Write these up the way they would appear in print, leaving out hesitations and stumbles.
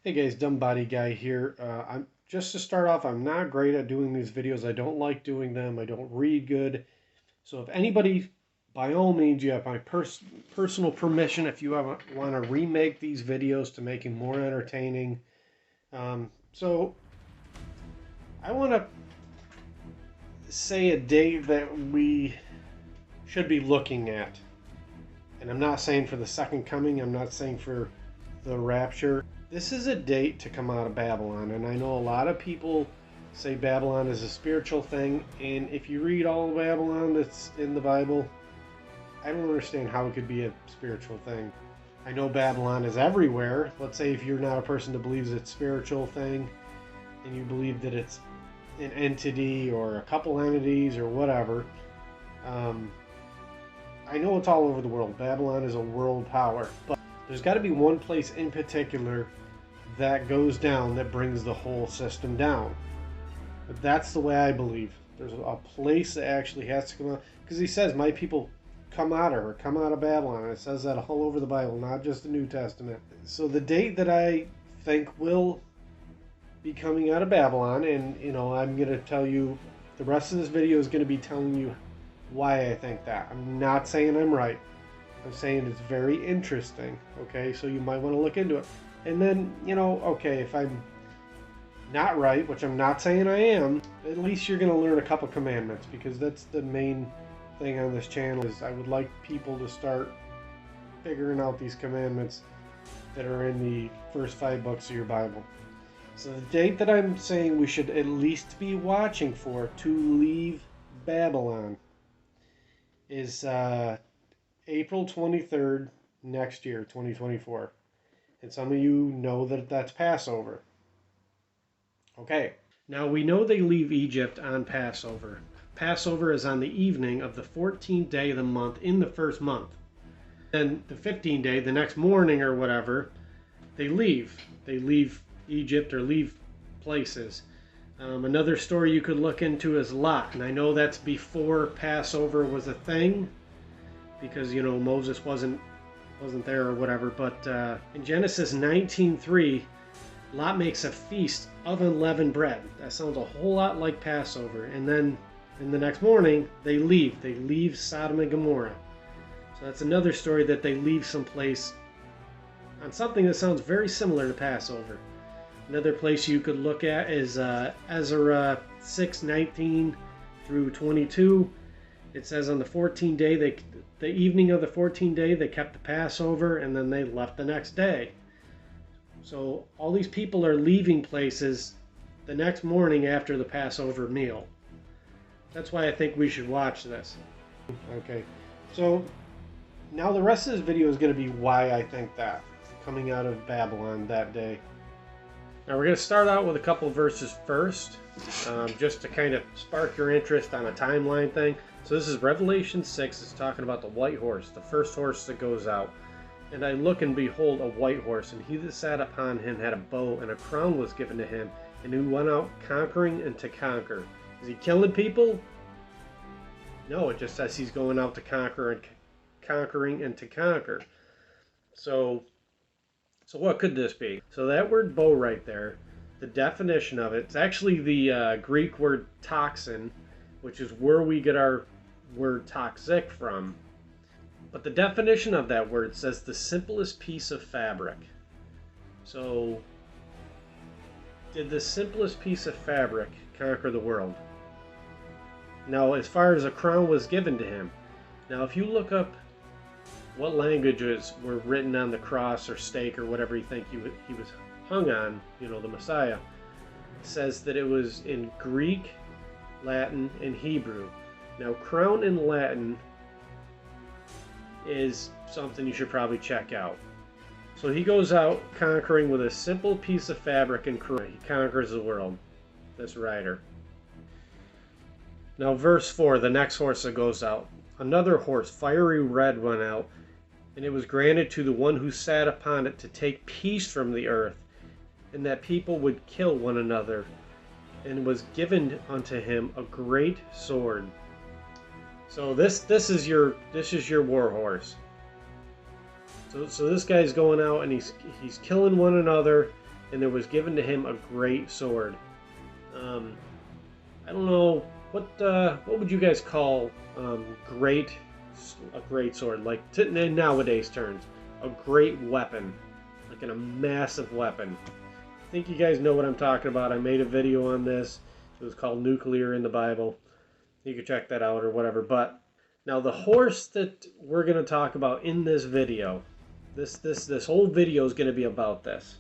Hey guys, Dumb Body Guy here. I'm just to start off, I'm not great at doing these videos. I don't like doing them. I don't read good. So if anybody, by all means, you have my personal permission if you want to remake these videos to make them more entertaining. So I want to say a date that we should be looking at. And I'm not saying for the second coming. I'm not saying for the rapture. This is a date to come out of Babylon, and I know a lot of people say Babylon is a spiritual thing, and if you read all of Babylon that's in the Bible, I don't understand how it could be a spiritual thing. I know Babylon is everywhere. Let's say if you're not a person that believes it's a spiritual thing, and you believe that it's an entity or a couple entities or whatever, I know it's all over the world. Babylon is a world power, but there's got to be one place in particular that goes down that brings the whole system down. But that's the way I believe. There's a place that actually has to come out, because he says, my people come out of her, come out of Babylon. And it says that all over the Bible, not just the New Testament. So the date that I think will be coming out of Babylon, and I'm going to tell you, the rest of this video is going to be telling you why I think that. I'm not saying I'm right. I'm saying it's very interesting, okay? So you might want to look into it. And then, okay, if I'm not right, which I'm not saying I am, at least you're going to learn a couple commandments, because that's the main thing on this channel. Is I would like people to start figuring out these commandments that are in the first 5 books of your Bible. So the date that I'm saying we should at least be watching for to leave Babylon is April 23rd next year, 2024. And some of you know that that's Passover. Okay, now we know they leave Egypt on Passover. Passover is on the evening of the 14th day of the month in the first month. Then the 15th day, the next morning or whatever, they leave. They leave Egypt or leave places. Another story you could look into is Lot. And I know that's before Passover was a thing, because Moses wasn't there or whatever, but in Genesis 19:3, Lot makes a feast of unleavened bread. That sounds a whole lot like Passover. And then in the next morning they leave Sodom and Gomorrah. So that's another story, that they leave someplace on something that sounds very similar to Passover. Another place you could look at is Ezra 6:19 through 22. It says on the 14th day, the evening of the 14th day, they kept the Passover, and then they left the next day. So all these people are leaving places the next morning after the Passover meal. That's why I think we should watch this. Okay, so now the rest of this video is going to be why I think that, coming out of Babylon that day. Now we're going to start out with a couple verses first, just to kind of spark your interest on a timeline thing. So this is Revelation 6. It's talking about the white horse, the first horse that goes out. And I look, and behold, a white horse, and he that sat upon him had a bow, and a crown was given to him, and he went out conquering and to conquer. Is he killing people? No, it just says he's going out to conquer and conquering and to conquer. So what could this be? So that word bow right there, the definition of it's actually the Greek word toxin, which is where we get our word toxic from. But the definition of that word says the simplest piece of fabric. So did the simplest piece of fabric conquer the world? Now, as far as a crown was given to him. Now, if you look up what languages were written on the cross or stake or whatever you think he was hung on, the Messiah, it says that it was in Greek, Latin, and Hebrew. Now, crown in Latin is something you should probably check out. So he goes out conquering with a simple piece of fabric and crown. He conquers the world, this rider. Now verse 4, the next horse that goes out. Another horse, fiery red, went out, and it was granted to the one who sat upon it to take peace from the earth, and that people would kill one another. And was given unto him a great sword. So this is your war horse. So this guy's going out and he's killing one another, and there was given to him a great sword. I don't know what would you guys call a great sword, like in nowadays terms, a great weapon, like a massive weapon. I think you guys know what I'm talking about. I made a video on this. It was called Nuclear in the Bible. You can check that out or whatever. But now the horse that we're going to talk about in this video, this whole video is going to be about this.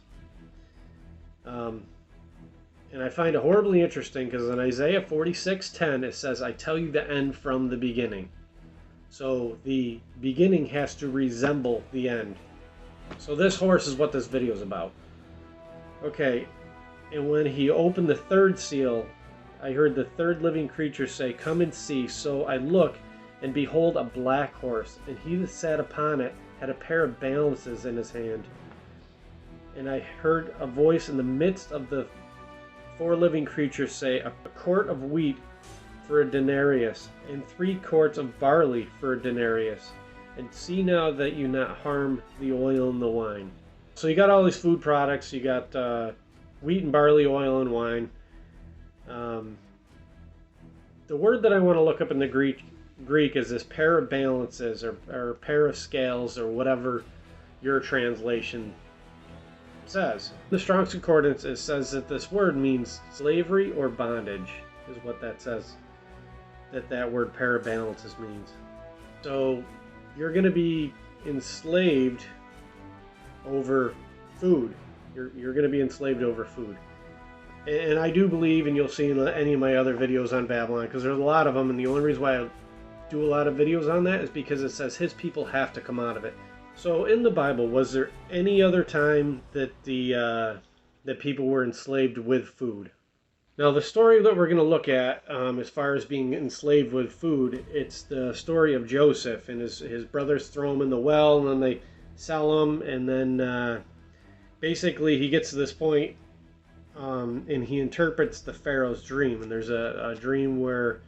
And I find it horribly interesting because in Isaiah 46:10 it says, "I tell you the end from the beginning." So the beginning has to resemble the end. So this horse is what this video is about. Okay, and when he opened the third seal, I heard the third living creature say, "Come and see." So I looked, and behold, a black horse, and he that sat upon it had a pair of balances in his hand. And I heard a voice in the midst of the four living creatures say, "A quart of wheat for a denarius, and 3 quarts of barley for a denarius. And see now that you not harm the oil and the wine." So you got all these food products. You got wheat and barley, oil and wine. The word that I want to look up in the Greek is this pair of balances or pair of scales or whatever your translation says. The Strong's Concordance, it says that this word means slavery or bondage, is what that says that word pair of balances means. So you're going to be enslaved over food. You're going to be enslaved over food. And I do believe, and you'll see in any of my other videos on Babylon, because there's a lot of them, and the only reason why I do a lot of videos on that is because it says his people have to come out of it. So in the Bible, was there any other time that that people were enslaved with food? Now the story that we're going to look at as far as being enslaved with food, it's the story of Joseph, and his brothers throw him in the well, and then they sell him, and then basically he gets to this point and he interprets the Pharaoh's dream, and there's a dream where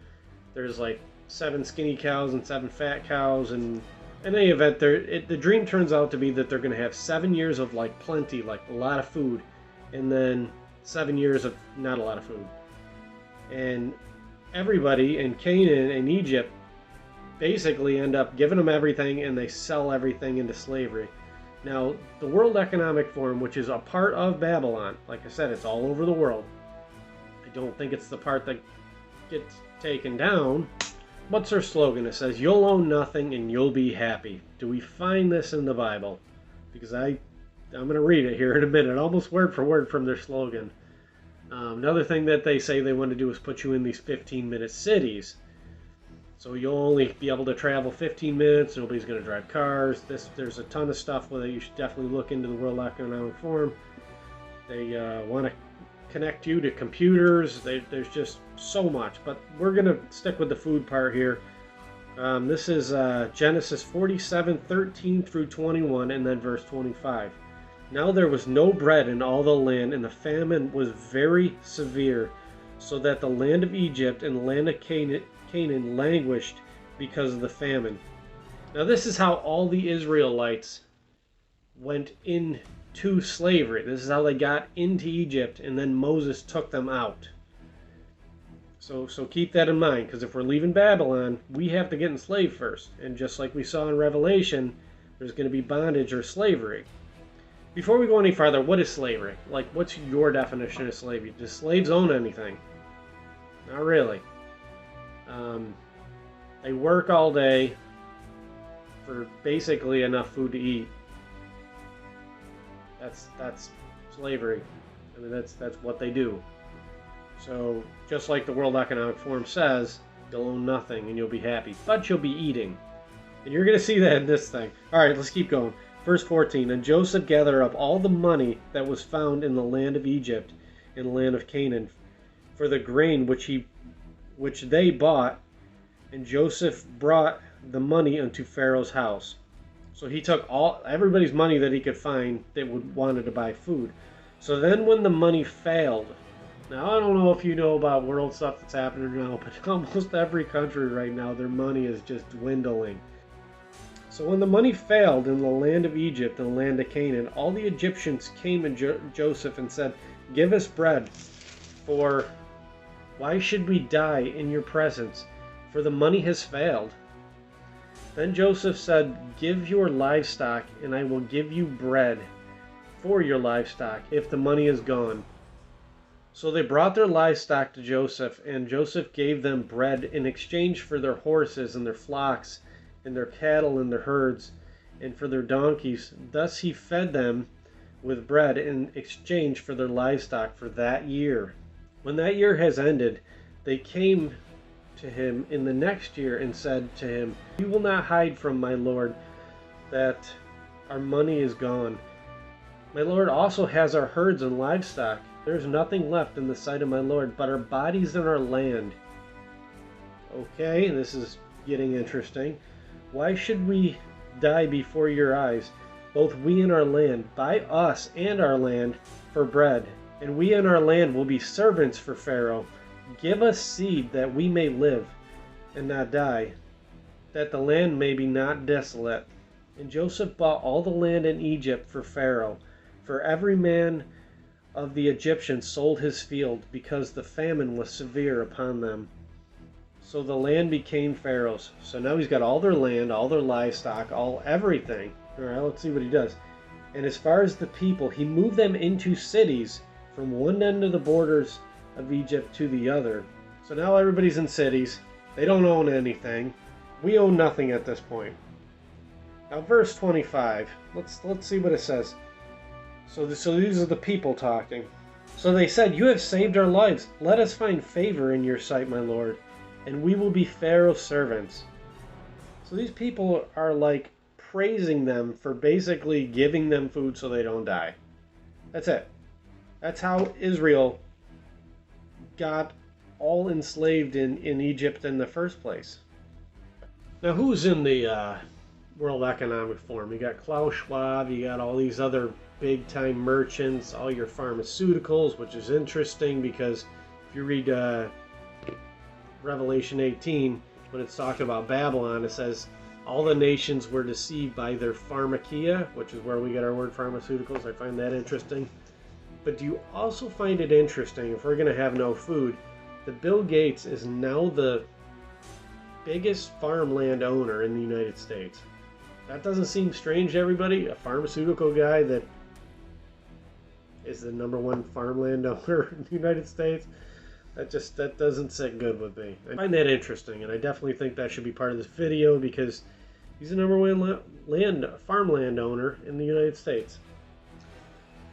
there's like 7 skinny cows and 7 fat cows, and in any event, the dream turns out to be that they're going to have 7 years of like plenty, like a lot of food, and then 7 years of not a lot of food. And everybody in Canaan and Egypt basically end up giving them everything, and they sell everything into slavery. Now, the World Economic Forum, which is a part of Babylon, like I said, it's all over the world. I don't think it's the part that gets taken down. What's their slogan? It says, "You'll own nothing and you'll be happy." Do we find this in the Bible? Because I'm going to read it here in a minute, almost word for word from their slogan. Another thing that they say they want to do is put you in these 15-minute cities. So you'll only be able to travel 15 minutes. Nobody's going to drive cars. There's a ton of stuff where you should definitely look into the World Economic Forum. They want to connect you to computers. There's just so much, but we're going to stick with the food part here. This is Genesis 47:13 through 21, and then verse 25. "Now there was no bread in all the land, and the famine was very severe, so that the land of Egypt and the land of Canaan languished because of the famine." Now this is how all the Israelites went into slavery. This is how they got into Egypt, and then Moses took them out. So keep that in mind, because if we're leaving Babylon, we have to get enslaved first. And just like we saw in Revelation, there's going to be bondage or slavery. Before we go any farther, what is slavery? Like, what's your definition of slavery? Do slaves own anything? Not really. They work all day for basically enough food to eat. That's slavery. I mean, that's what they do. So just like the World Economic Forum says, you'll own nothing and you'll be happy, but you'll be eating. And you're going to see that in this thing. All right, let's keep going. Verse 14, "And Joseph gathered up all the money that was found in the land of Egypt and the land of Canaan for the grain which they bought, and Joseph brought the money unto Pharaoh's house." So he took everybody's money that he could find that wanted to buy food. So then when the money failed, now I don't know if you know about world stuff that's happening now, but almost every country right now, their money is just dwindling. So when the money failed in the land of Egypt and the land of Canaan, all the Egyptians came to Joseph and said, "Give us bread, for why should we die in your presence? For the money has failed." Then Joseph said, "Give your livestock, and I will give you bread for your livestock, if the money is gone." So they brought their livestock to Joseph, and Joseph gave them bread in exchange for their horses and their flocks, and their cattle and their herds, and for their donkeys. Thus he fed them with bread in exchange for their livestock for that year. When that year has ended, they came to him in the next year and said to him, "We will not hide from my lord that our money is gone. My lord also has our herds and livestock. There is nothing left in the sight of my lord but our bodies and our land." Okay, this is getting interesting. "Why should we die before your eyes, both we and our land? Buy us and our land for bread, and we and our land will be servants for Pharaoh. Give us seed that we may live and not die, that the land may be not desolate." And Joseph bought all the land in Egypt for Pharaoh, for every man of the Egyptians sold his field, because the famine was severe upon them. So the land became Pharaoh's. So now he's got all their land, all their livestock, all everything. All right, let's see what he does. "And as far as the people, he moved them into cities from one end of the borders of Egypt to the other." So now everybody's in cities. They don't own anything. We own nothing at this point. Now verse 25. Let's see what it says. So these are the people talking. "So they said, 'You have saved our lives. Let us find favor in your sight, my lord, and we will be Pharaoh's servants.'" So these people are like praising them for basically giving them food so they don't die. That's it. That's how Israel got all enslaved in Egypt in the first place. Now, who's in the World Economic Forum? You got Klaus Schwab, you got all these other big-time merchants, all your pharmaceuticals, which is interesting because if you read Revelation 18, when it's talking about Babylon, it says all the nations were deceived by their pharmakia, which is where we get our word pharmaceuticals. I find that interesting. But do you also find it interesting, if we're going to have no food, that Bill Gates is now the biggest farmland owner in the United States? That doesn't seem strange to everybody? A pharmaceutical guy that is the #1 farmland owner in the United States? That doesn't sit good with me. I find that interesting, and I definitely think that should be part of this video because he's the #1 farmland owner in the United States.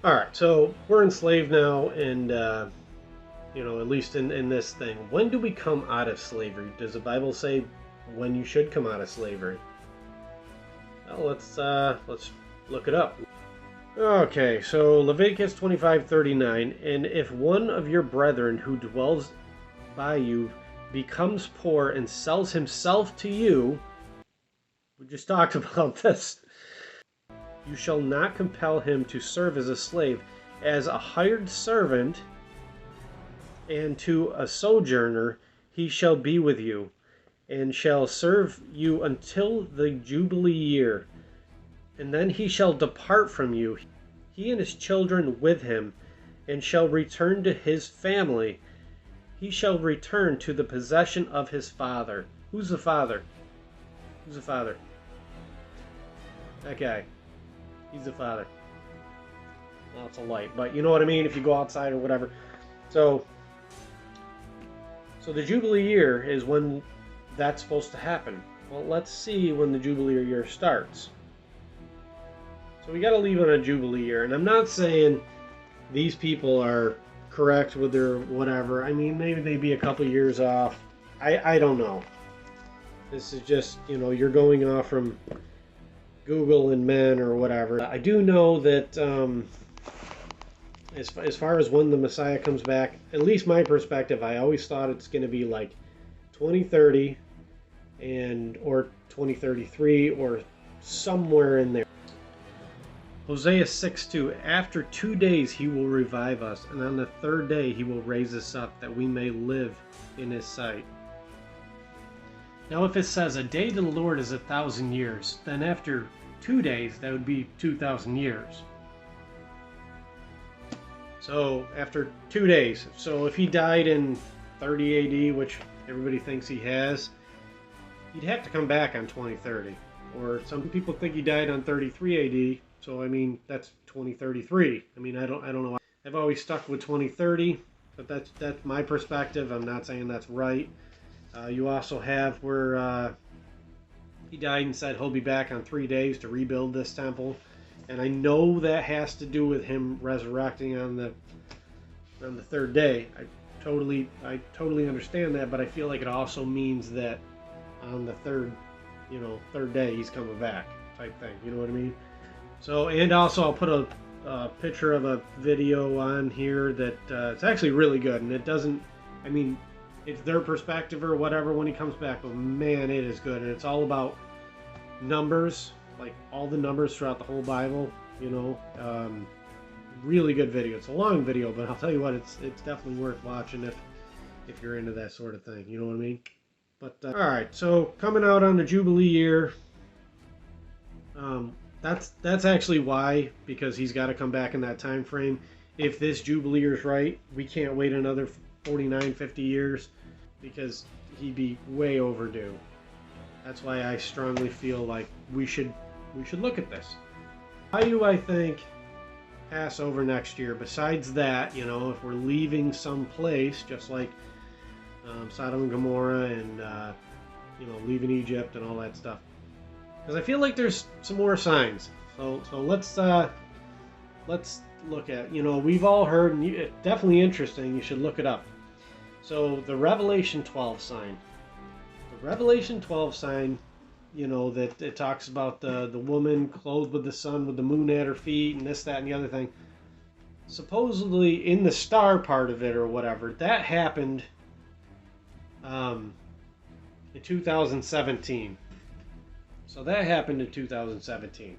Alright, so we're enslaved now, and at least in this thing. When do we come out of slavery? Does the Bible say when you should come out of slavery? Well, let's look it up. Okay, so Leviticus 25:39, "And if one of your brethren who dwells by you becomes poor and sells himself to you," we just talked about this, "you shall not compel him to serve as a slave, as a hired servant, and to a sojourner he shall be with you, and shall serve you until the Jubilee year. And then he shall depart from you, he and his children with him, and shall return to his family. He shall return to the possession of his father." Who's the father? Who's the father? That guy. He's the father. Well, it's a light, but you know what I mean, if you go outside or whatever. So the Jubilee year is when that's supposed to happen. Well, let's see when the Jubilee year starts. So we got to leave on a Jubilee year, and I'm not saying these people are correct with their whatever. I mean, maybe they'd be a couple years off. I don't know. This is just, you're going off from Google and men or whatever. I do know that as far as when the Messiah comes back, at least my perspective, I always thought it's going to be like 2030 or 2033 or somewhere in there. Hosea 6:2, "After 2 days he will revive us, and on the third day he will raise us up, that we may live in his sight." Now if it says a day to the Lord is 1,000 years, then after 2 days, that would be 2,000 years. So after 2 days, so if he died in 30 AD, which everybody thinks he has, he'd have to come back on 2030. Or some people think he died on 33 AD, so I mean that's 2033. I mean I don't know. I've always stuck with 2030, but that's my perspective. I'm not saying that's right. You also have where he died and said he'll be back on 3 days to rebuild this temple, and I know that has to do with him resurrecting on the third day. I totally understand that, but I feel like it also means that on the third day he's coming back type thing. You know what I mean? So, and also I'll put a picture of a video on here that it's actually really good, and it doesn't. I mean, it's their perspective or whatever when he comes back, but man, it is good, and it's all about numbers, like all the numbers throughout the whole Bible. You know, really good video. It's a long video, but I'll tell you what, it's definitely worth watching if you're into that sort of thing. You know what I mean? But all right, so coming out on the Jubilee year, that's actually why, because he's got to come back in that time frame. If this Jubilee year is right, we can't wait another 49, 50 years, because he'd be way overdue. That's why I strongly feel like we should look at this. Why do I think Passover next year? Besides that, you know, if we're leaving some place, just like Sodom and Gomorrah and you know, leaving Egypt and all that stuff, because I feel like there's some more signs. So let's look at, you know, we've all heard, and it's definitely interesting. You should look it up. So the Revelation 12 sign. The Revelation 12 sign, you know, that it talks about the woman clothed with the sun, with the moon at her feet, and this, that, and the other thing. Supposedly in the star part of it or whatever, that happened in 2017. So that happened in 2017.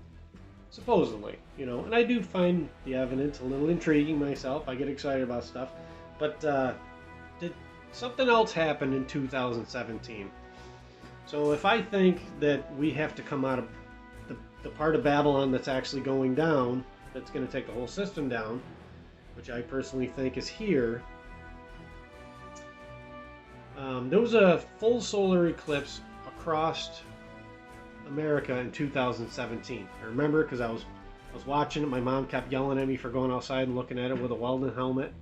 Supposedly, you know, and I do find the evidence a little intriguing myself. I get excited about stuff. But did something else happen in 2017? So if I think that we have to come out of the part of Babylon that's actually going down, that's going to take the whole system down, which I personally think is here, there was a full solar eclipse across America in 2017. I remember because I was watching it. My mom kept yelling at me for going outside and looking at it with a welding helmet.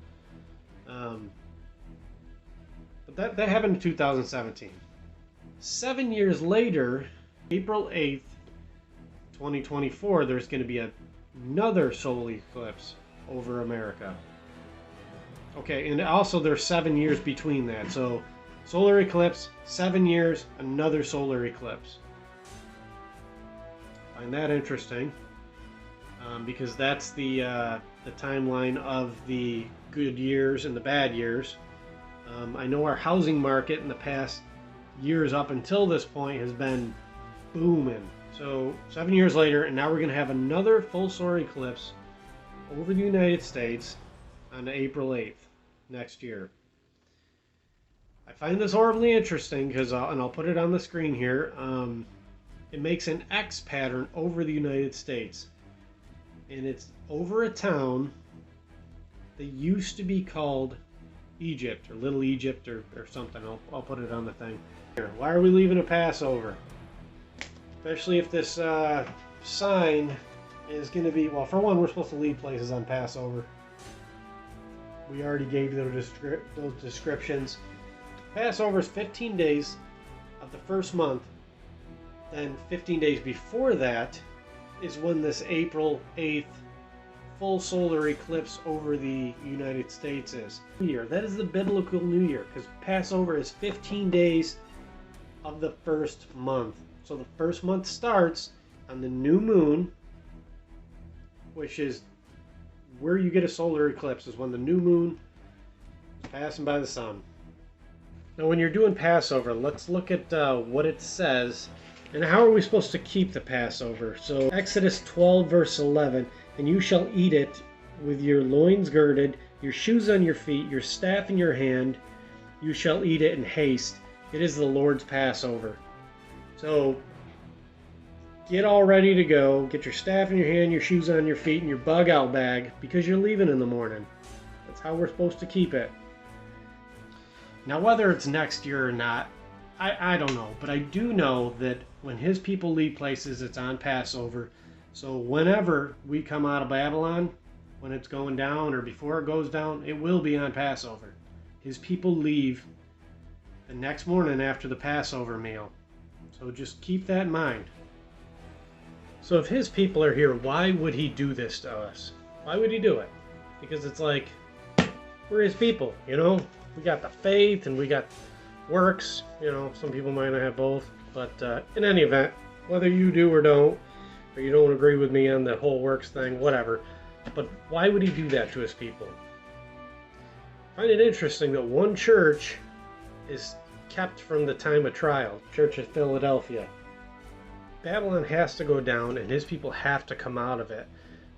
But that happened in 2017. 7 years later, April 8th, 2024, there's going to be another solar eclipse over America. Okay, and also there's 7 years between that. So solar eclipse, 7 years, another solar eclipse. Find that interesting, because that's the timeline of the good years and the bad years. I know our housing market in the past years up until this point has been booming. So 7 years later, and now we're going to have another full solar eclipse over the United States on April 8th next year. I find this horribly interesting because, and I'll put it on the screen here, it makes an X pattern over the United States. And it's over a town that used to be called Egypt, or Little Egypt, or something. I'll put it on the thing. Why are we leaving a Passover? Especially if this sign is going to be, well, for one, we're supposed to leave places on Passover. We already gave those descriptions. Passover is 15 days of the first month. Then 15 days before that is when this April 8th full solar eclipse over the United States is. That is the biblical New Year, because Passover is 15 days of the first month. So the first month starts on the new moon, which is where you get a solar eclipse, is when the new moon is passing by the sun. Now when you're doing Passover, let's look at what it says and how are we supposed to keep the Passover. So Exodus 12 verse 11, and you shall eat it with your loins girded, your shoes on your feet, your staff in your hand. You shall eat it in haste. It is the Lord's Passover. So get all ready to go. Get your staff in your hand, your shoes on your feet, and your bug out bag, because you're leaving in the morning. That's how we're supposed to keep it. Now, whether it's next year or not, I don't know. But I do know that when his people leave places, it's on Passover. So whenever we come out of Babylon, when it's going down or before it goes down, it will be on Passover. His people leave the next morning after the Passover meal. So just keep that in mind. So if his people are here, why would he do this to us? Why would he do it? Because it's like, we're his people, you know? We got the faith and we got works. You know, some people might not have both. But in any event, whether you do or don't, or you don't agree with me on the whole works thing, whatever. But why would he do that to his people? I find it interesting that one church is kept from the time of trial, Church of Philadelphia. Babylon has to go down and his people have to come out of it,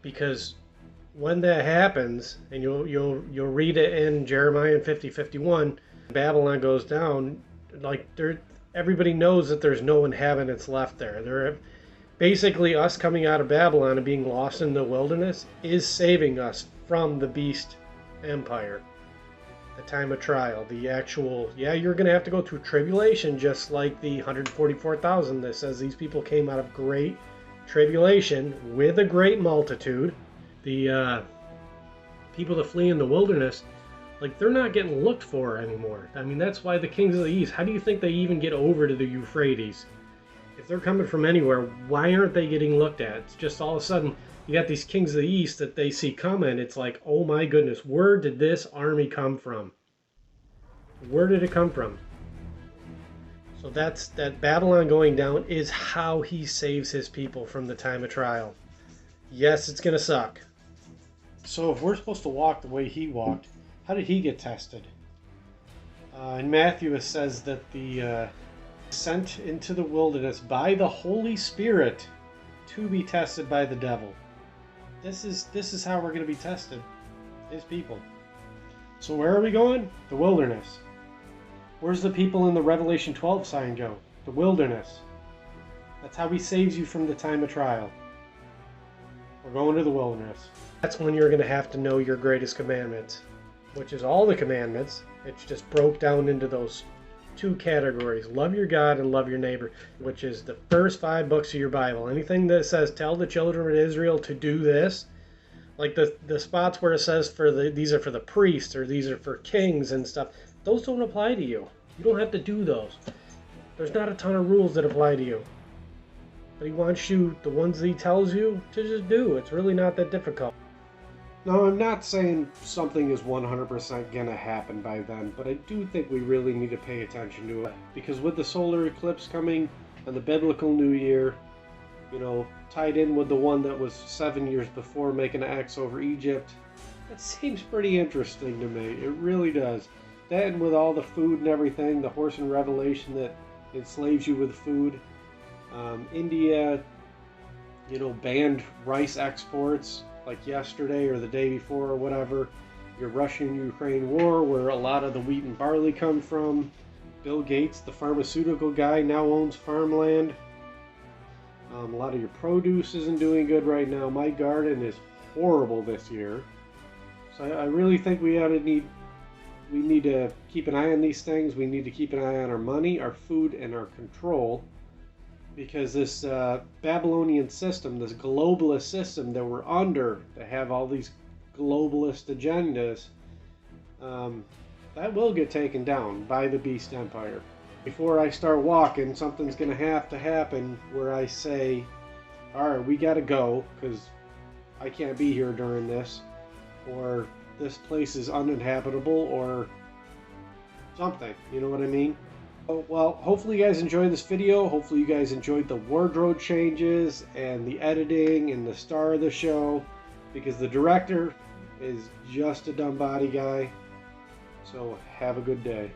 because when that happens, and you'll read it in Jeremiah 50:51, Babylon goes down, like everybody knows that there's no inhabitants left there. They're basically, us coming out of Babylon and being lost in the wilderness is saving us from the beast empire. The time of trial, the actual, you're going to have to go through tribulation, just like the 144,000 that says these people came out of great tribulation with a great multitude. The people that flee in the wilderness, like, they're not getting looked for anymore. I mean, that's why the kings of the east, how do you think they even get over to the Euphrates? If they're coming from anywhere, why aren't they getting looked at? It's just all of a sudden, you got these kings of the east that they see coming. It's like, oh my goodness, where did this army come from? Where did it come from? So that Babylon going down is how he saves his people from the time of trial. Yes, it's going to suck. So if we're supposed to walk the way he walked, how did he get tested? In Matthew it says that the sent into the wilderness by the Holy Spirit to be tested by the devil. This is how we're going to be tested, his people. So where are we going? The wilderness. Where's the people in the Revelation 12 sign go? The wilderness. That's how he saves you from the time of trial. We're going to the wilderness. That's when you're going to have to know your greatest commandments, which is all the commandments. It's just broke down into those two categories: love your God and love your neighbor, which is the first 5 books of your Bible. Anything that says tell the children of Israel to do this, like the spots where it says these are for the priests or these are for kings and stuff, those don't apply to you. You don't have to do those. There's not a ton of rules that apply to you, but he wants you, the ones that he tells you, to just do. It's really not that difficult. Now, I'm not saying something is 100% going to happen by then, but I do think we really need to pay attention to it. Because with the solar eclipse coming and the biblical New Year, you know, tied in with the one that was 7 years before making an X over Egypt, that seems pretty interesting to me. It really does. That, and with all the food and everything, the horse in Revelation that enslaves you with food. India, you know, banned rice exports like yesterday or the day before or whatever. Your Russian-Ukraine war, where a lot of the wheat and barley come from. Bill Gates, the pharmaceutical guy, now owns farmland. A lot of your produce isn't doing good right now. My garden is horrible this year. So I really think we need to keep an eye on these things. We need to keep an eye on our money, our food, and our control. Because this Babylonian system, this globalist system that we're under, to have all these globalist agendas, that will get taken down by the Beast Empire. Before I start walking, something's going to have to happen where I say, alright, we got to go, because I can't be here during this, or this place is uninhabitable, or something, you know what I mean? Well, hopefully you guys enjoyed this video. Hopefully you guys enjoyed the wardrobe changes and the editing and the star of the show, because the director is just a dumb body guy. So have a good day.